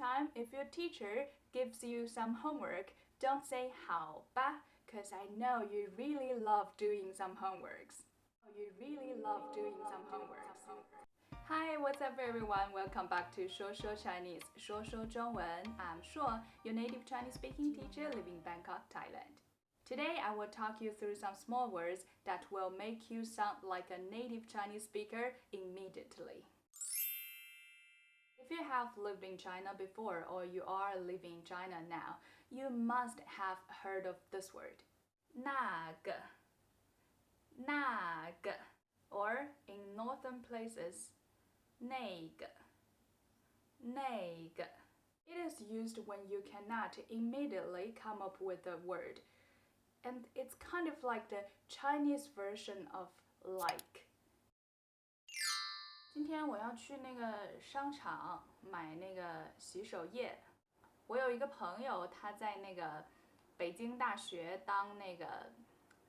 time, if your teacher gives you some homework, don't say 好吧, because I know you really love doing some homeworks. Hi, what's up everyone? Welcome back to 说说 Chinese, 说说中文. I'm Shuo, your native Chinese speaking teacher living in Bangkok, Thailand. Today I will talk you through some small words that will make you sound like a native Chinese speaker immediately. If you have lived in China before or you are living in China now, you must have heard of this word. 那个 or in northern places, 那个 It is used when you cannot immediately come up with a word, and it's kind of like the Chinese version of like. 今天我要去那个商场买那个洗手液。我有一个朋友，他在那个北京大学当那个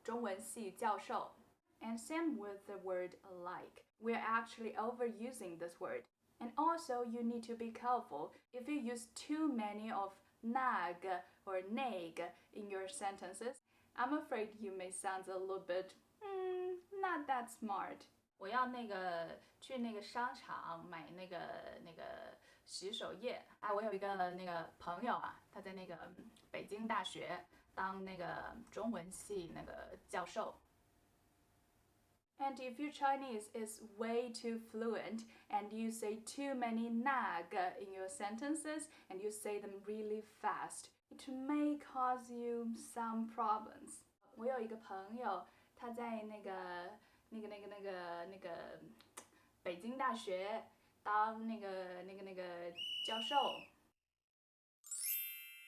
中文系教授。And same with the word like. We're actually overusing this word. And also, you need to be careful if you use too many of 那个 or 那个 in your sentences. I'm afraid you may sound a little bit, not that smart. 我要去那个商场买那个洗手液啊！我有一个那个朋友啊，他在那个北京大学当那个中文系那个教授。And if your Chinese is way too fluent and you say too many 那个 in your sentences and you say them really fast, it may cause you some problems. 我有一个朋友，他在那个北京大学当那个教授。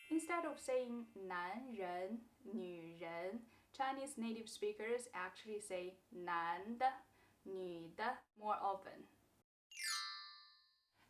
Instead of saying 男人、女人, Chinese native speakers actually say 男的、女的 more often.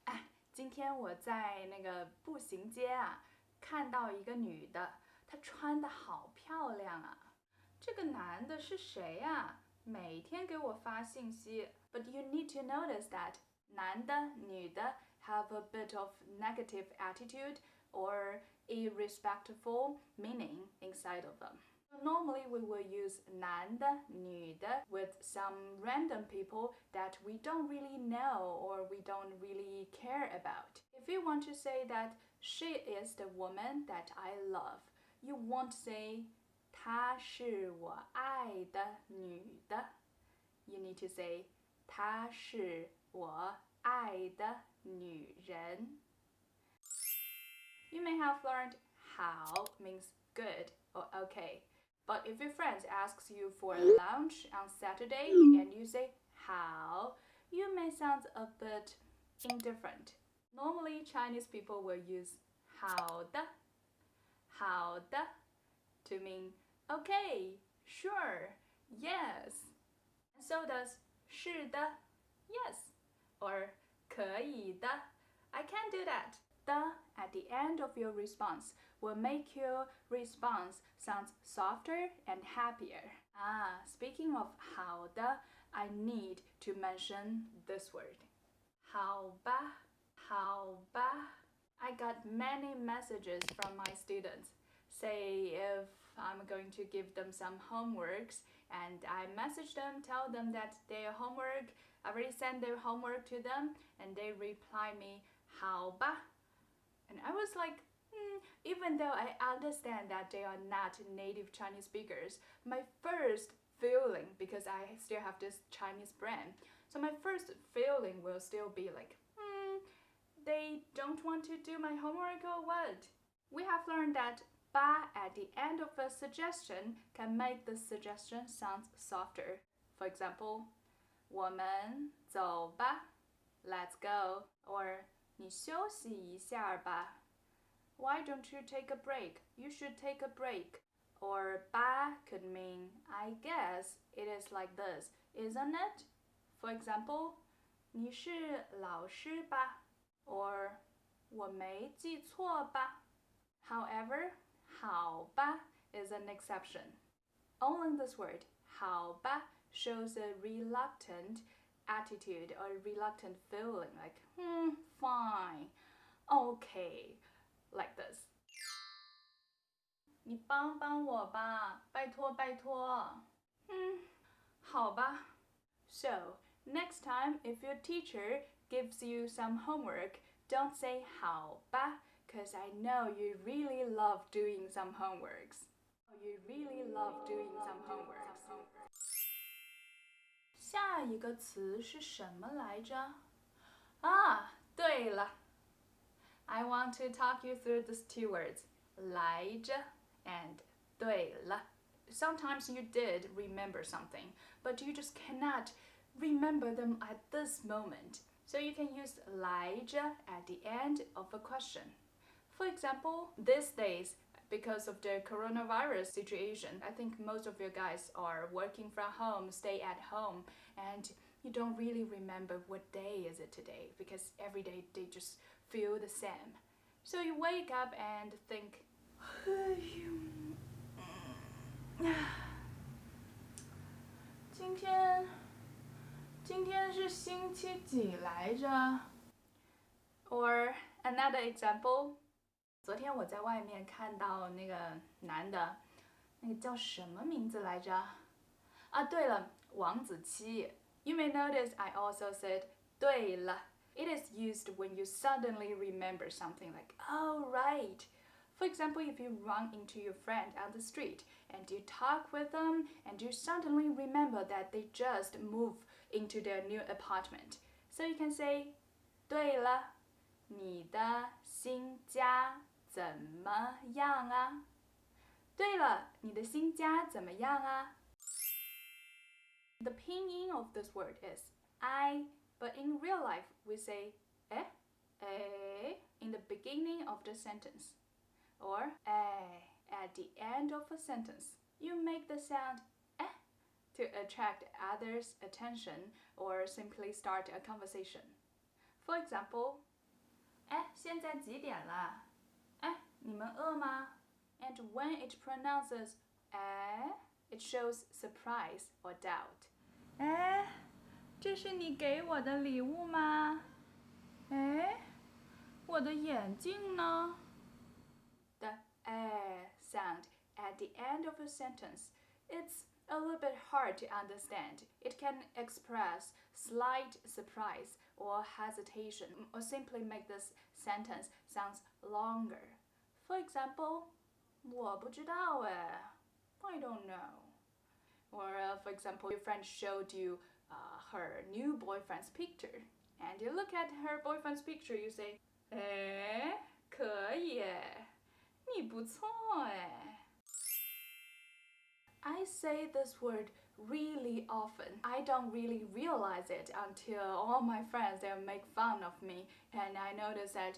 哎，今天我在那个步行街啊，看到一个女的，她穿得好漂亮啊。这个男的是谁啊？每天给我发信息。But you need to notice that 男的、女的 have a bit of negative attitude or irrespectful meaning inside of them. Normally we will use 男的、女的 with some random people that we don't really know or we don't really care about. If you want to say that she is the woman that I love, you won't say 她是我爱的女的. You need to say 她是我爱的女人. You may have learned 好 means good or okay. But if your friend asks you for lunch on Saturday and you say 好, you may sound a bit indifferent. Normally, Chinese people will use 好的 to mean okay, sure, yes. And so does 是的 yes, or 可以的 I can do that. The at the end of your response will make your response sound softer and happier. Speaking of 好的, I need to mention this word. 好吧 I got many messages from my students. Say if I'm going to give them some homeworks and I message them, tell them that their homework, I already sent their homework to them and they reply me 好吧 And I was like, even though I understand that they are not native Chinese speakers, my first feeling, because I still have this Chinese brain, so my first feeling will still be like, they don't want to do my homework or what? We have learned that 吧 at the end of a suggestion can make the suggestion sound softer. For example, 我们走吧 Let's go. Or 你休息一下吧 Why don't you take a break? You should take a break. Or 吧 could mean, I guess it is like this, isn't it? For example, 你是老师吧 Or 我没记错吧 However, 好吧 is an exception. Only this word, 好吧 shows a reluctant attitude or reluctant feeling like, fine. Okay, like this. 你帮帮我吧，拜托拜托。好吧。So, next time if your teacher gives you some homework, don't say 好吧, because I know you really love doing some homeworks. You really love doing some homeworks. 下一个词是什么来着？啊，对了。I want to talk you through these two words, 来着 and 对了. Sometimes you did remember something, but you just cannot remember them at this moment. So you can use 来着 at the end of a question. For example, these days, because of the coronavirus situation, I think most of you guys are working from home, stay at home, and you don't really remember what day is it today because every day they just feel the same. So you wake up and think, 今天是星期几来着？ Or another example, 昨天我在外面看到那个男的，那个叫什么名字来着？啊，对了，王子期。You may notice I also said 对了. It is used when you suddenly remember something like, oh right. For example, if you run into your friend on the street and you talk with them and you suddenly remember that they just moved into their new apartment. So you can say, 对了，你的新家怎么样啊？对了，你的新家怎么样啊？ The pinyin of this word is I, but in real life we say 哎 in the beginning of the sentence, or 哎 at the end of a sentence. You make the sound 哎 to attract others' attention or simply start a conversation. For example, 哎，现在几点了？哎，你们饿吗？ And when it pronounces 哎 it shows surprise or doubt. 哎，这是你给我的礼物吗？哎，我的眼镜呢？ The 哎 sound at the end of a sentence, it's a little bit hard to understand. It can express slight surprise or hesitation, or simply make this sentence sounds longer. For example, 我不知道哎 I don't know. Or for example, your friend showed you her new boyfriend's picture, and you look at her boyfriend's picture, you say, 哎，可以哎，你不错哎。I say this word really often. I don't really realize it until all my friends they make fun of me, and I notice that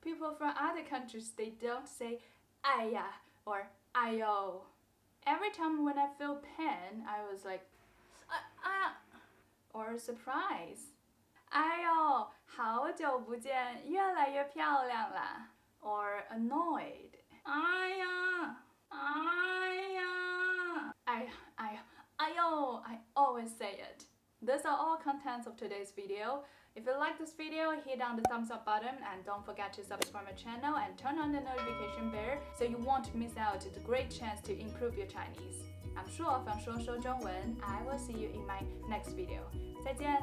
people from other countries they don't say 哎呀 or 哎呦. Every time when I feel pain, I was like or surprise. 哎呦，好久不见，越来越漂亮了。Or annoyed. 哎呀，哎呀。I always say it. These are all contents of today's video. If you like this video, hit on the thumbs up button and don't forget to subscribe my channel and turn on the notification bell so you won't miss out the great chance to improve your Chinese. I'm Shuo from 说说中文. I will see you in my next video. 再见。